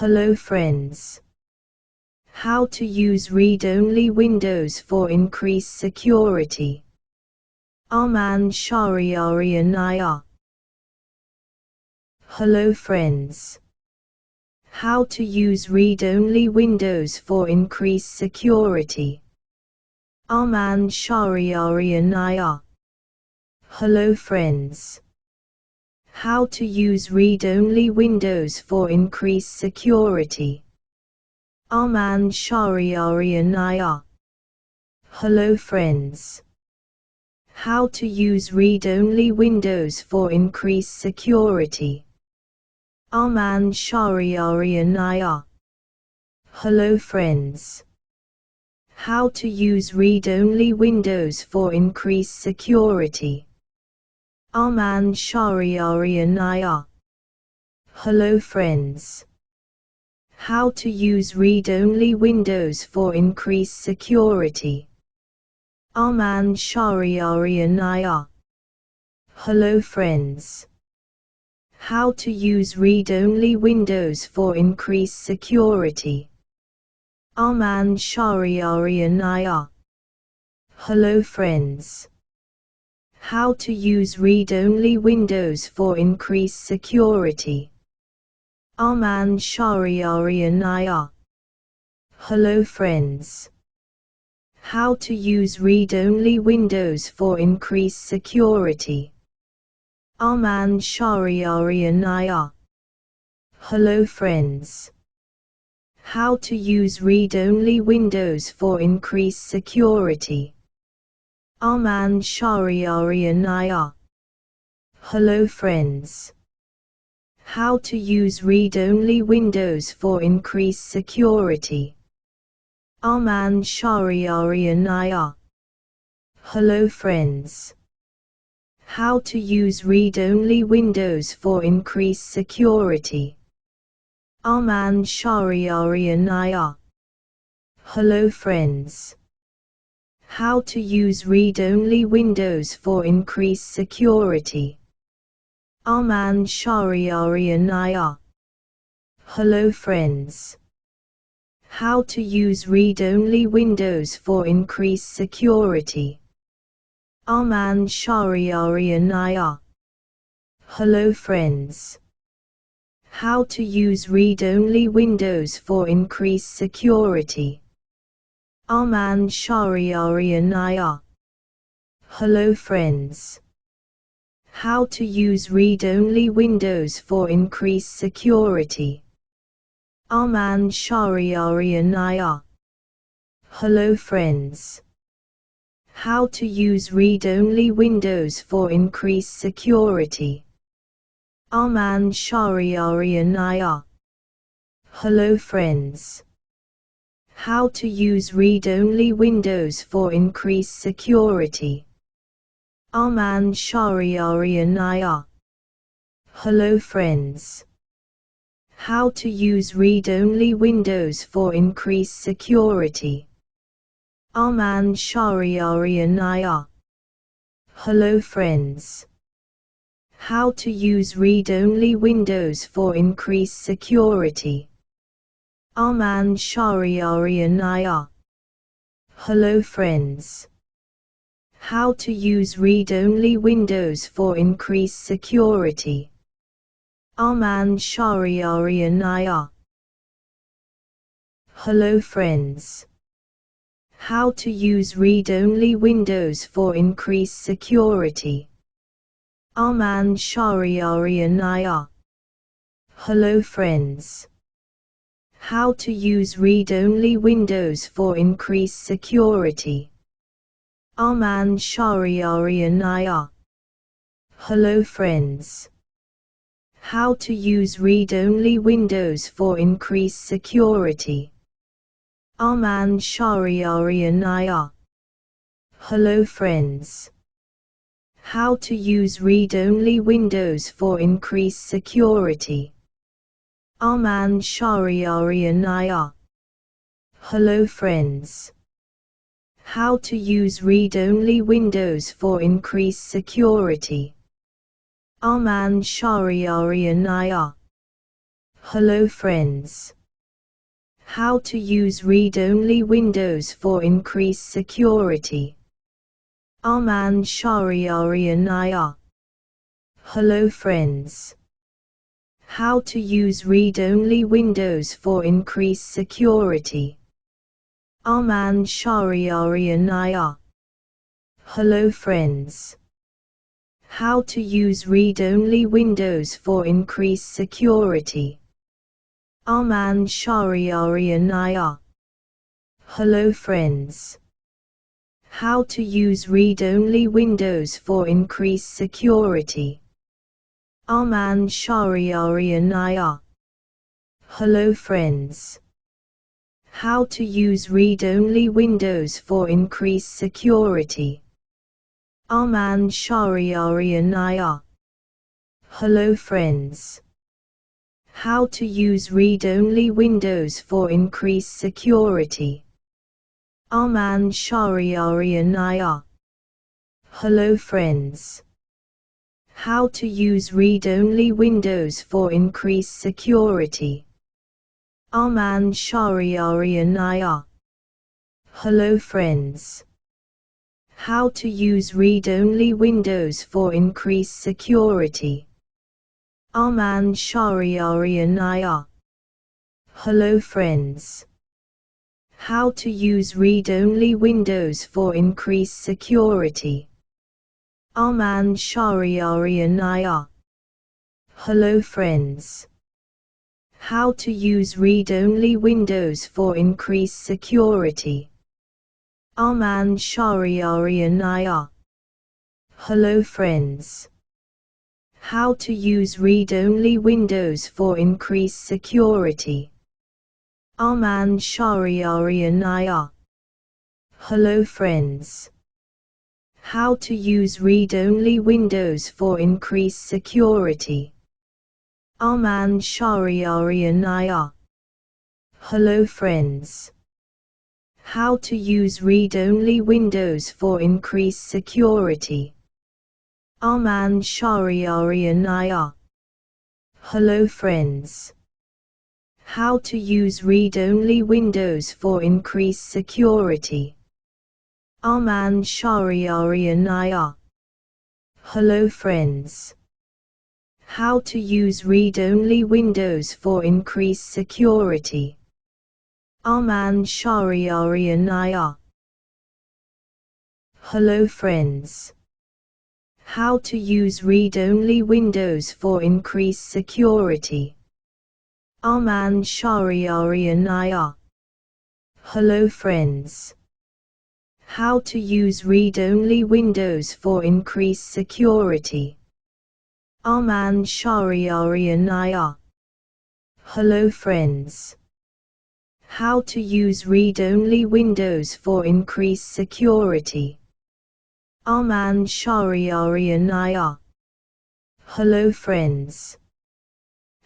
Hello friends. How to use read-only windows for increased security. Arman Shahriarian. Hello friends. How to use read-only windows for increased security. Arman Shahriarian. Hello friends. How to use read-only windows for increased security. Arman Shahriarian. Hello friends. How to use read-only windows for increased security. Arman Shahriarian. Hello friends. How to use read-only windows for increased security. Arman Shahriarian. Hello friends. How to use read-only windows for increased security. Arman Shahriarian. Hello friends. How to use read-only windows for increased security. Arman Shahriarian. Hello friends. How to use read-only windows for increased security. Arman Shahriarian. Hello friends. How to use read-only windows for increased security. Arman Shahriarian. Hello friends. How to use read-only windows for increased security. Arman Shahriarian. Hello friends. How to use read-only windows for increased security. Arman Shahriarian. Hello friends. How to use read-only windows for increased security. Arman Shahriarian. Hello friends. How to use read-only windows for increased security. Arman Shahriarian. Hello friends. How to use read-only windows for increased security. Arman Shahriarian. Hello friends. How to use read-only windows for increased security. Arman Shahriarian. Hello friends. How to use read-only windows for increased security. Arman Shahriarian. Hello friends. How to use read-only windows for increased security. Arman Shahriarian. Hello friends. How to use read-only windows for increased security. Arman Shahriarian. Hello friends. How to use read-only windows for increased security. Arman Shahriarian. Hello friends. How to use read-only windows for increased security. Arman Shahriarian. Hello friends. How to use read-only windows for increased security. Arman Shahriarian. Hello friends. How to use read-only windows for increased security. Arman Shahriarian. Hello friends. How to use read-only windows for increased security. Arman Shahriarian. Hello friends. How to use read-only windows for increased security. Arman Shahriarian. Hello friends. How to use read-only windows for increased security. Arman Shahriarian. Hello friends. How to use read-only windows for increased security. Arman Shahriarian. Hello friends. How to use read-only windows for increased security. Arman Shahriarian. Hello friends. How to use read-only windows for increased security. Arman Shahriarian. Hello friends. How to use read-only windows for increased security. Arman Shahriarian. Hello friends. How to use read-only windows for increased security. Arman Shahriarian. Hello friends. How to use read-only windows for increased security. Arman Shahriarian. Hello friends. How to use read-only windows for increased security. Arman Shahriarian. Hello friends. How to use read-only windows for increased security. Arman Shahriarian. Hello friends. How to use read-only windows for increased security. Arman Shahriarian. Hello friends. How to use read-only windows for increased security. Arman Shahriarian. Hello friends. How to use read-only windows for increased security. Arman Shahriarian. Hello friends. How to use read-only windows for increased security. Arman Shahriarian. Hello friends. How to use read-only windows for increased security. Arman Shahriarian. Hello friends. How to use read-only windows for increased security. Arman Shahriarian. Hello friends. How to use read-only windows for increased security. Arman Shahriarian. Hello friends. How to use read-only windows for increased security. Arman Shahriarian. Hello friends. How to use read-only windows for increased security. Arman Shahriarian. Hello friends. How to use read-only windows for increased security. Arman Shahriarian. Hello friends. How to use read-only windows for increased security. Arman Shahriarian. Hello friends.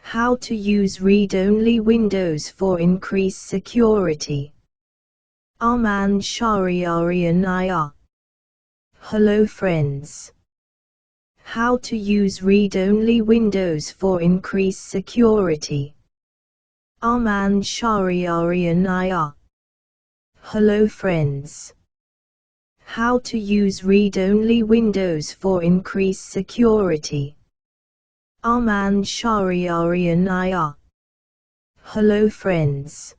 How to use read-only windows for increased security. Arman Shahriarian. Hello friends. How to use read-only windows for increased security. Arman Shahriarian. Hello friends. How to use read-only windows for increased security. Arman Shahriarian. Hello friends.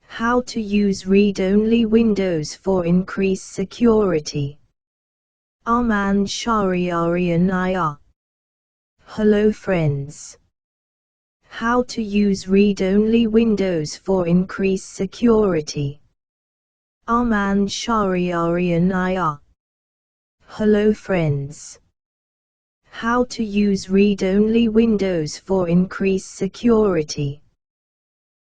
How to use read-only windows for increased security. Arman Shahriarian. Hello friends. How to use read-only windows for increased security. Arman Shahriarian. Hello friends. How to use read-only windows for increased security.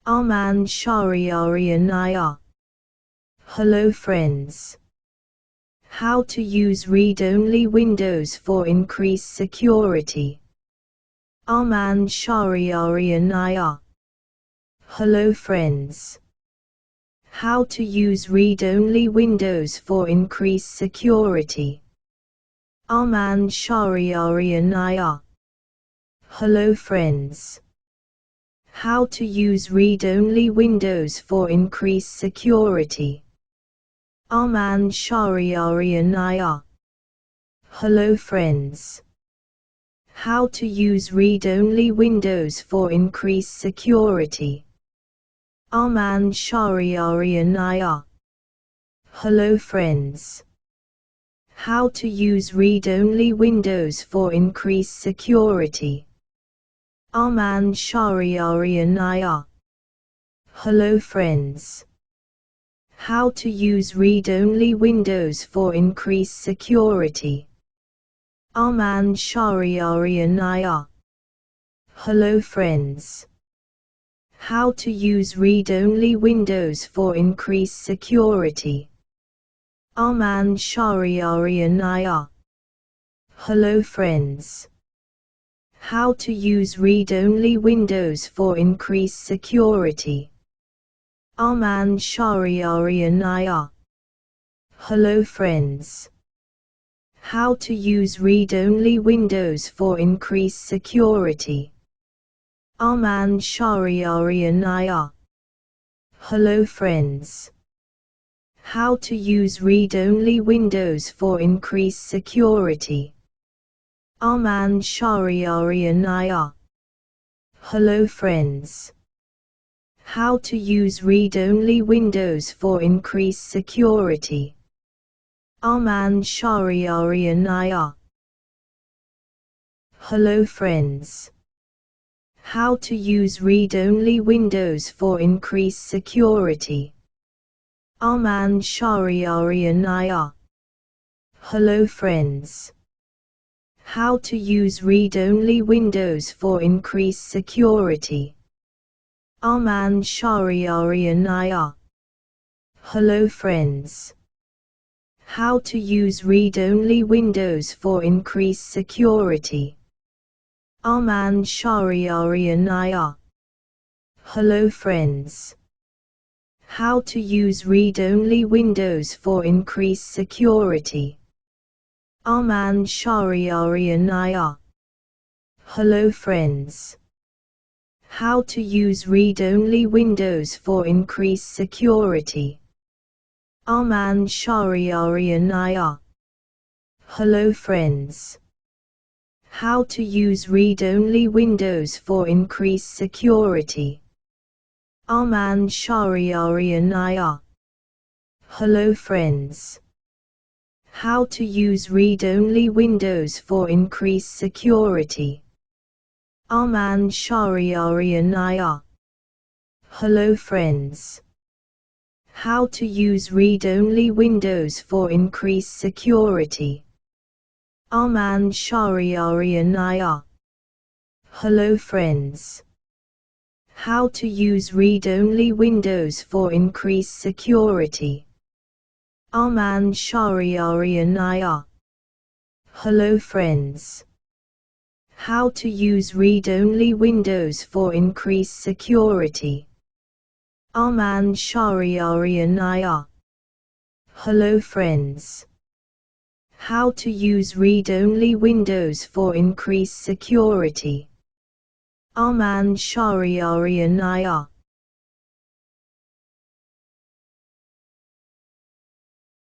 Arman Shahriarian. Hello friends. How to use read-only windows for increased security. Arman Shahriarian. Hello friends. How to use read-only windows for increased security. Arman Shahriarian. Hello friends. How to use read-only windows for increased security. Arman Shahriarian. Hello friends. How to use read-only windows for increased security. Arman Shahriarian. Hello friends. How to use read-only windows for increased security. Arman Shahriarian. Hello friends. How to use read-only windows for increased security. Arman Shahriarian. Hello friends. How to use read-only windows for increased security. Arman Shahriarian. Hello friends. How to use read-only windows for increased security. Arman Shahriarian. Hello friends. How to use read-only windows for increased security. Arman Shahriarian. Hello friends. How to use read-only windows for increased security. Arman Shahriarian. Hello friends. How to use read-only windows for increased security. Arman Shahriarian. Hello friends. How to use read-only windows for increased security. Arman Shahriarian. Hello friends. How to use read-only windows for increased security. Arman Shahriarian. Hello friends. How to use read-only windows for increased security. Arman Shahriarian. Hello friends. How to use read-only windows for increased security. Arman Shahriarian. Hello friends. How to use read-only windows for increased security. Arman Shahriarian. Hello friends. How to use read-only windows for increased security. Arman Shahriarian. Hello friends. How to use read-only windows for increased security. Arman Shahriarian. Hello friends. How to use read-only windows for increased security. Arman Shahriarian. Hello friends. How to use read-only windows for increased security. Arman Shahriarian. Hello friends. How to use read-only windows for increased security. Arman Shahriarian. Hello friends. How to use read-only windows for increased security. Arman Shahriarian.